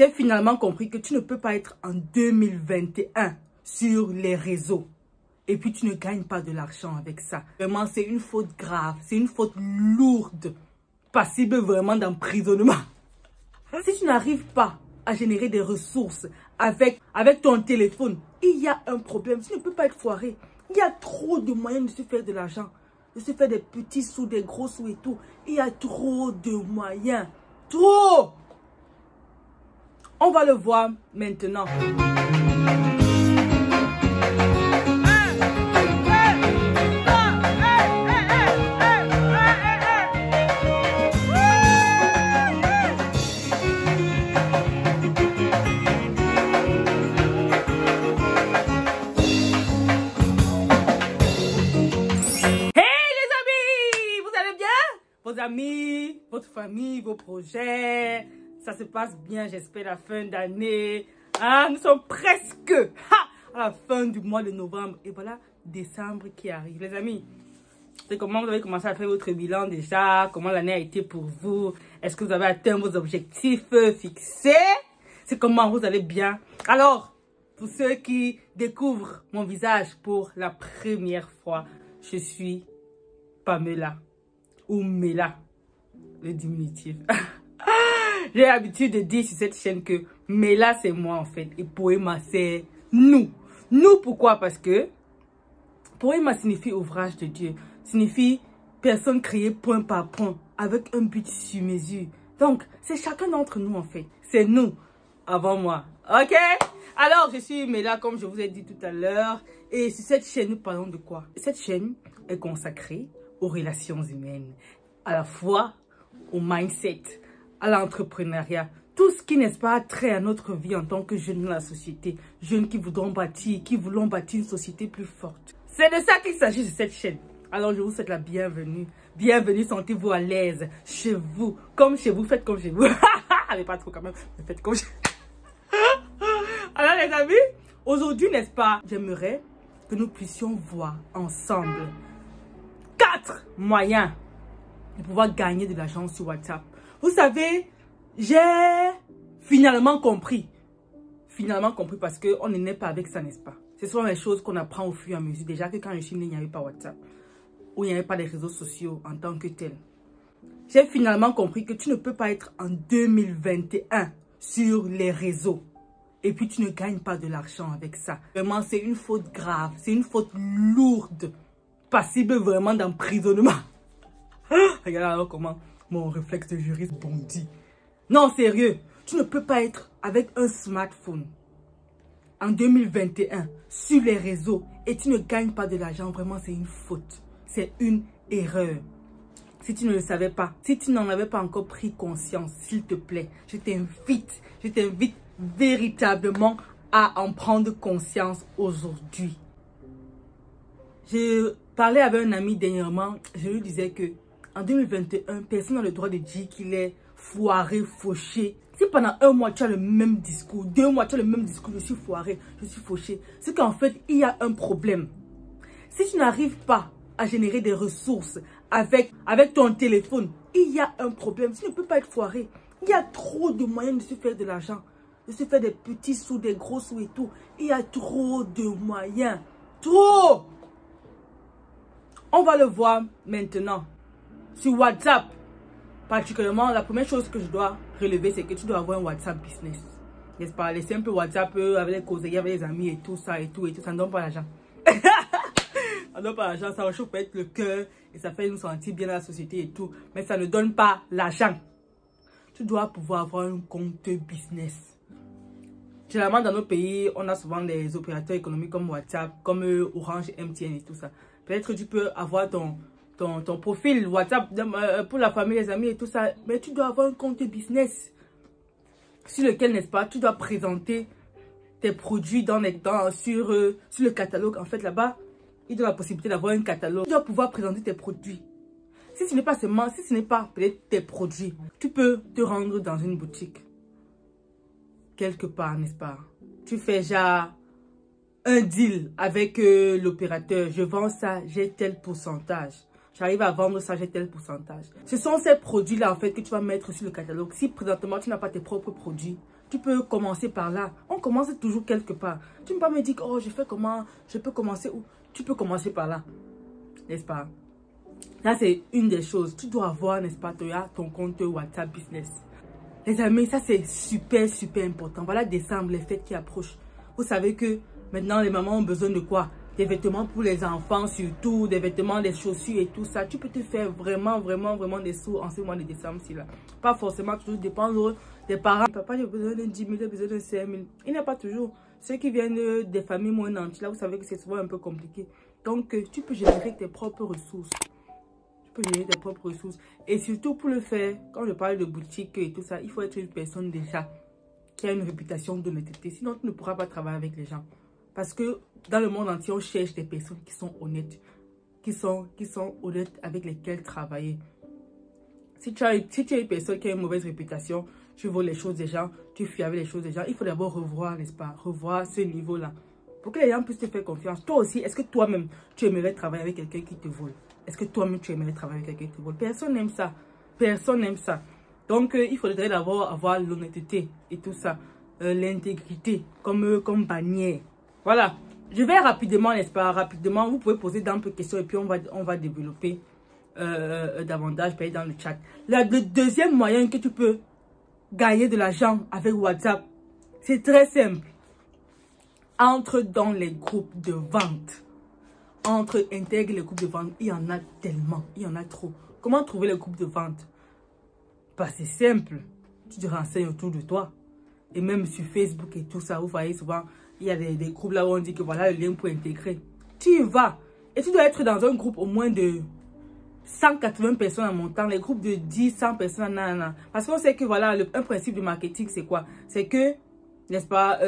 J'ai finalement compris que tu ne peux pas être en 2021 sur les réseaux et puis tu ne gagnes pas de l'argent avec ça. Vraiment, c'est une faute grave, c'est une faute lourde, passible vraiment d'emprisonnement. Si tu n'arrives pas à générer des ressources avec ton téléphone, il y a un problème. Tu ne peux pas être foiré. Il y a trop de moyens de se faire de l'argent, de se faire des petits sous, des gros sous et tout. Il y a trop de moyens. Trop! On va le voir maintenant. Vos amis, votre famille, vos projets, ça se passe bien, j'espère, la fin d'année. Ah, nous sommes presque à la fin du mois de novembre. Et voilà, décembre qui arrive. Les amis, c'est comment vous avez commencé à faire votre bilan déjà? Comment l'année a été pour vous? Est-ce que vous avez atteint vos objectifs fixés? C'est comment vous allez bien? Alors, pour ceux qui découvrent mon visage pour la première fois, je suis Pamela. Ou Mela, le diminutif. J'ai l'habitude de dire sur cette chaîne que Mela, c'est moi en fait. Et Poema, c'est nous. Nous, pourquoi? Parce que Poema signifie ouvrage de Dieu. Signifie personne créée point par point, avec un but sur mesure. Donc, c'est chacun d'entre nous en fait. C'est nous, avant moi. Ok? Alors, je suis Mela, comme je vous ai dit tout à l'heure. Et sur cette chaîne, nous parlons de quoi? Cette chaîne est consacrée aux relations humaines, à la fois au mindset, à l'entrepreneuriat, tout ce qui n'est pas trait à notre vie en tant que jeunes dans la société, jeunes qui voulons bâtir une société plus forte. C'est de ça qu'il s'agit sur cette chaîne. Alors je vous souhaite la bienvenue. Bienvenue, sentez-vous à l'aise chez vous, comme chez vous, faites comme chez vous. Allez, pas trop quand même, mais faites comme chez vous. Alors les amis, aujourd'hui, n'est-ce pas, j'aimerais que nous puissions voir ensemble 4 moyens de pouvoir gagner de l'argent sur WhatsApp. Vous savez, j'ai finalement compris. Finalement compris parce qu'on ne naît pas avec ça, n'est-ce pas? Ce sont les choses qu'on apprend au fur et à mesure. Déjà que quand je suis née, il n'y avait pas WhatsApp. Ou il n'y avait pas les réseaux sociaux en tant que tel. J'ai finalement compris que tu ne peux pas être en 2021 sur les réseaux. Et puis tu ne gagnes pas de l'argent avec ça. Vraiment, c'est une faute grave. C'est une faute lourde, passible vraiment d'emprisonnement. Regarde alors comment mon réflexe de juriste bondit. Non, sérieux, tu ne peux pas être avec un smartphone en 2021 sur les réseaux et tu ne gagnes pas de l'argent. Vraiment, c'est une faute. C'est une erreur. Si tu ne le savais pas, si tu n'en avais pas encore pris conscience, s'il te plaît, je t'invite véritablement à en prendre conscience aujourd'hui. Je parlais avec un ami dernièrement, je lui disais que en 2021, personne n'a le droit de dire qu'il est foiré, fauché. Si pendant un mois tu as le même discours, 2 mois tu as le même discours, je suis foiré, je suis fauché, c'est qu'en fait il y a un problème. Si tu n'arrives pas à générer des ressources avec ton téléphone, il y a un problème. Tu ne peux pas être foiré. Il y a trop de moyens de se faire de l'argent, de se faire des petits sous, des gros sous et tout. Il y a trop de moyens. Trop! On va le voir maintenant. Sur WhatsApp, particulièrement, la première chose que je dois relever, c'est que tu dois avoir un WhatsApp business. N'est-ce pas? Les simples WhatsApp avec les causeries, avec les amis et tout ça, ça ne donne pas l'argent. Ça ne donne pas l'argent, ça réchauffe peut-être le cœur et ça fait nous sentir bien dans la société et tout. Mais ça ne donne pas l'argent. Tu dois pouvoir avoir un compte business. Généralement, dans nos pays, on a souvent des opérateurs économiques comme WhatsApp, comme Orange, MTN et tout ça. Peut-être que tu peux avoir ton profil WhatsApp pour la famille, les amis et tout ça. Mais tu dois avoir un compte business sur lequel, n'est-ce pas, tu dois présenter tes produits sur le catalogue. En fait, là-bas, il y a la possibilité d'avoir un catalogue. Tu dois pouvoir présenter tes produits. Si ce n'est pas seulement, si ce n'est pas peut-être tes produits, tu peux te rendre dans une boutique. Quelque part, n'est-ce pas? Tu fais déjà un deal avec l'opérateur. Je vends ça, j'ai tel pourcentage. j'arrive à vendre ça, j'ai tel pourcentage. Ce sont ces produits-là, en fait, que tu vas mettre sur le catalogue. Si présentement, tu n'as pas tes propres produits, tu peux commencer par là. On commence toujours quelque part. Tu ne peux pas me dire, oh, je fais comment, je peux commencer où? Tu peux commencer par là, n'est-ce pas? Là, c'est une des choses. Tu dois avoir, n'est-ce pas, ton compte WhatsApp Business. Les amis, ça c'est super, super important. Voilà décembre, les fêtes qui approchent. Vous savez que maintenant, les mamans ont besoin de quoi? Des vêtements pour les enfants surtout, des vêtements, des chaussures et tout ça. Tu peux te faire vraiment, vraiment, vraiment des sous en ce mois de décembre-ci là. Pas forcément toujours dépendre des parents. Papa, j'ai besoin de 10 000, j'ai besoin de 5 000. Il n'y a pas toujours. Ceux qui viennent des familles moins nantis, là, vous savez que c'est souvent un peu compliqué. Donc, tu peux générer tes propres ressources. Tu peux générer tes propres ressources. Et surtout pour le faire, quand je parle de boutique et tout ça, il faut être une personne déjà qui a une réputation d'honnêteté. Sinon, tu ne pourras pas travailler avec les gens. Parce que dans le monde entier, on cherche des personnes qui sont honnêtes. Qui sont honnêtes avec lesquelles travailler. Si tu es une personne qui a une mauvaise réputation, tu voles les choses des gens, tu fuis avec les choses des gens, il faut d'abord revoir, n'est-ce pas? Revoir ce niveau-là. Pour que les gens puissent te faire confiance. Toi aussi, est-ce que toi-même, tu aimerais travailler avec quelqu'un qui te vole? Est-ce que toi-même, tu aimerais travailler avec quelqu'un qui te vole? Personne n'aime ça. Personne n'aime ça. Donc, il faudrait d'abord avoir l'honnêteté et tout ça. L'intégrité comme bannière. Voilà. Je vais rapidement, n'est-ce pas? Rapidement, vous pouvez poser dans peu de questions et puis on va développer davantage dans le chat. Le deuxième moyen que tu peux gagner de l'argent avec WhatsApp, c'est très simple. Entre dans les groupes de vente. Intègre les groupes de vente. Il y en a tellement. Il y en a trop. Comment trouver les groupes de vente? Bah, c'est simple. Tu te renseignes autour de toi. Et même sur Facebook et tout ça, vous voyez souvent, il y a des groupes là où on dit que voilà le lien pour intégrer. Tu y vas. Et tu dois être dans un groupe au moins de 180 personnes en montant. Les groupes de 10, 100 personnes, non. Parce qu'on sait que voilà, un principe de marketing, c'est quoi? C'est que, n'est-ce pas,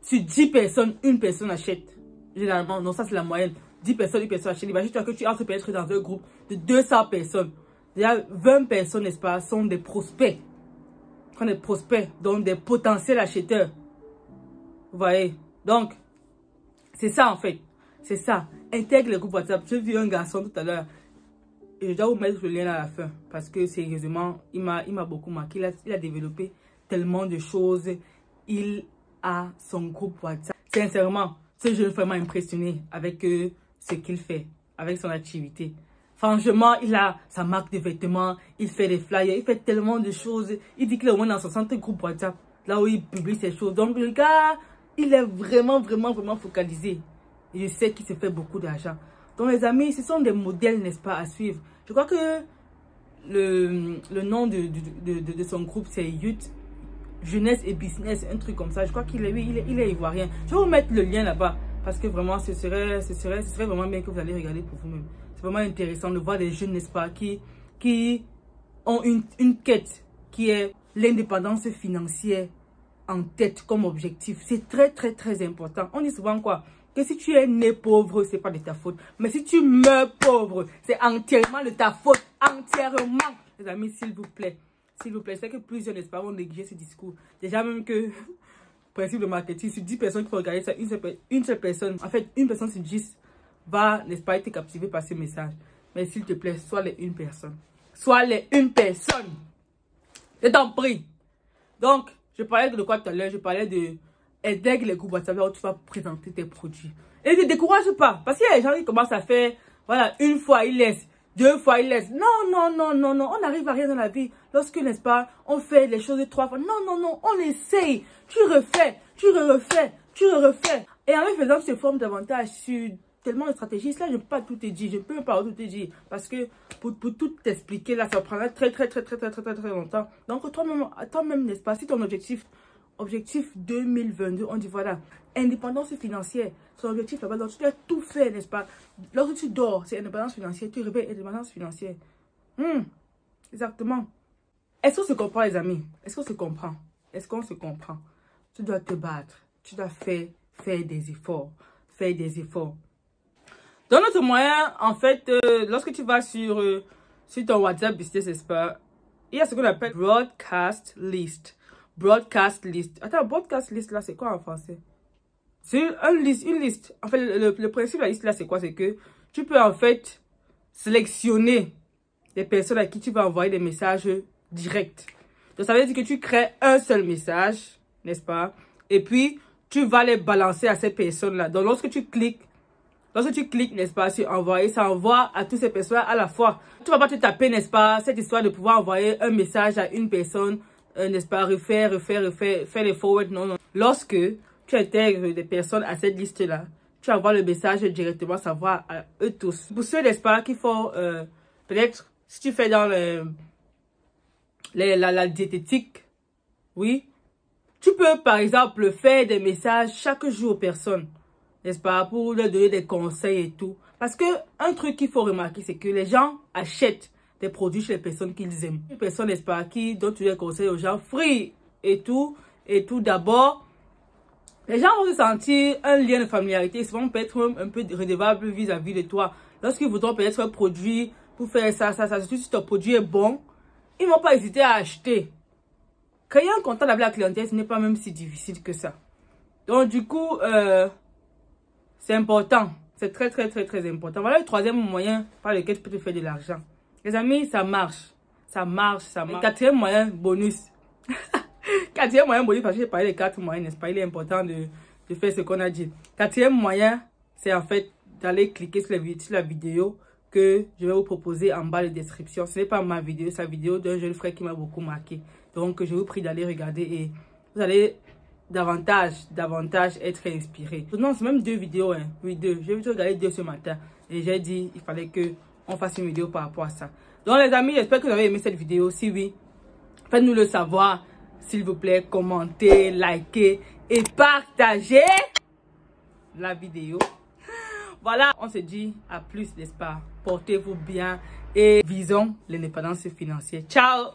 sur 10 personnes, une personne achète. Généralement, non, ça c'est la moyenne. 10 personnes, une personne achète. Imagine-toi que tu entres peut-être dans un groupe de 200 personnes. Déjà, 20 personnes, n'est-ce pas, sont des prospects. Des prospects, donc des potentiels acheteurs. Vous voyez? Donc, c'est ça en fait. C'est ça. Intègre le groupe WhatsApp. J'ai vu un garçon tout à l'heure. Et je dois vous mettre le lien à la fin. Parce que sérieusement, il m'a beaucoup marqué. Il a développé tellement de choses. Il a son groupe WhatsApp. Sincèrement, ce jeune est vraiment impressionné avec ce qu'il fait. Avec son activité. Franchement, il a sa marque de vêtements. Il fait des flyers. Il fait tellement de choses. Il dit qu'il est au moins dans 60 groupes WhatsApp. Là où il publie ses choses. Donc le gars, il est vraiment, vraiment, vraiment focalisé. Et je sais qu'il se fait beaucoup d'argent. Donc les amis, ce sont des modèles, n'est-ce pas, à suivre. Je crois que le nom de son groupe, c'est Youth, Jeunesse et Business, un truc comme ça. Je crois qu'il est, il est ivoirien. Je vais vous mettre le lien là-bas. Parce que vraiment, ce serait vraiment bien que vous allez regarder pour vous-même. C'est vraiment intéressant de voir des jeunes, n'est-ce pas, qui ont une quête qui est l'indépendance financière en tête comme objectif. C'est très, très, très important. On dit souvent quoi? Que si tu es né pauvre, c'est pas de ta faute. Mais si tu meurs pauvre, c'est entièrement de ta faute. Entièrement. Les amis, s'il vous plaît. S'il vous plaît. C'est que plusieurs, n'est-ce pas, vont négliger ce discours. Déjà même que, principe de marketing, sur 10 personnes qui vont regarder ça, une seule personne, en fait, une personne sur 10 va, n'est-ce pas, être captivée par ce message. Mais s'il te plaît, sois les une personne. Sois les une personne. Je t'en prie. Donc, je parlais de quoi tout à l'heure? Je parlais de intègre les groupes WhatsApp où tu vas présenter tes produits. Et ne te décourage pas. Parce qu'il y a des gens qui commencent à faire, voilà, une fois ils laissent, deux fois ils laissent. Non, non, non, non, non. On n'arrive à rien dans la vie. Lorsque, n'est-ce pas, on fait les choses trois fois. Non, non, non. On essaye. Tu refais, tu refais, tu refais. Et en le faisant, tu te formes davantage sur tellement de stratégies. Là, je ne peux pas tout te dire. Je ne peux pas tout te dire. Parce que pour tout t'expliquer, là, ça prendra très longtemps. Donc, toi-même, n'est-ce pas, si ton objectif 2022, on dit voilà, indépendance financière, son objectif là-bas, donc tu dois tout faire, n'est-ce pas? Lorsque tu dors, c'est indépendance financière, tu réveilles indépendance financière. Exactement. Est-ce qu'on se comprend, les amis? Est-ce qu'on se comprend? Est-ce qu'on se comprend? Tu dois te battre, tu dois faire des efforts, Dans notre moyen, en fait, lorsque tu vas sur ton WhatsApp Business, n'est-ce pas, il y a ce qu'on appelle broadcast list. Broadcast list. Attends, broadcast list là, c'est quoi en français? C'est une liste. En fait, le principe de la liste là, c'est quoi? C'est que tu peux en fait sélectionner les personnes à qui tu vas envoyer des messages directs. Donc, ça veut dire que tu crées un seul message, n'est-ce pas? Et puis, tu vas les balancer à ces personnes-là. Donc, lorsque tu cliques, n'est-ce pas, sur envoyer, ça envoie à toutes ces personnes à la fois. Tu vas pas te taper, n'est-ce pas, cette histoire de pouvoir envoyer un message à une personne, n'est-ce pas, refaire, faire les forward, non. Lorsque tu intègres des personnes à cette liste-là, tu envoies le message directement, ça va à eux tous. Pour ceux, n'est-ce pas, qu'il faut, peut-être, si tu fais dans la diététique, oui, tu peux, par exemple, faire des messages chaque jour aux personnes, n'est-ce pas, pour leur donner des conseils et tout. Parce que un truc qu'il faut remarquer, c'est que les gens achètent des produits chez les personnes qu'ils aiment. Une personne, n'est-ce pas, qui donne tous les conseils aux gens, free et tout d'abord, les gens vont se sentir un lien de familiarité. Souvent, peut être un peu redevable vis-à-vis de toi. Lorsqu'ils voudront peut-être un produit pour faire ça, surtout si ton produit est bon, ils ne vont pas hésiter à acheter. Créer un contact avec la clientèle, ce n'est pas même si difficile que ça. Donc, du coup, c'est important. C'est très important. Voilà le troisième moyen par lequel tu peux te faire de l'argent. Les amis, ça marche. Ça marche. Le quatrième moyen, bonus. Quatrième moyen, bonus, parce que j'ai parlé des 4 moyens, n'est-ce pas? Il est important de faire ce qu'on a dit. Quatrième moyen, c'est en fait d'aller cliquer sur la vidéo que je vais vous proposer en bas de description. Ce n'est pas ma vidéo, c'est la vidéo d'un jeune frère qui m'a beaucoup marqué. Donc, je vous prie d'aller regarder et vous allez davantage être inspiré. Non, c'est même 2 vidéos, hein. Oui, 2. Je vais regarder 2 ce matin. Et j'ai dit, il fallait qu'on fasse une vidéo par rapport à ça. Donc, les amis, j'espère que vous avez aimé cette vidéo. Si oui, faites-nous le savoir. S'il vous plaît, commentez, likez et partagez la vidéo. Voilà, on se dit à plus, n'est-ce pas? Portez-vous bien et visons l'indépendance financière. Ciao!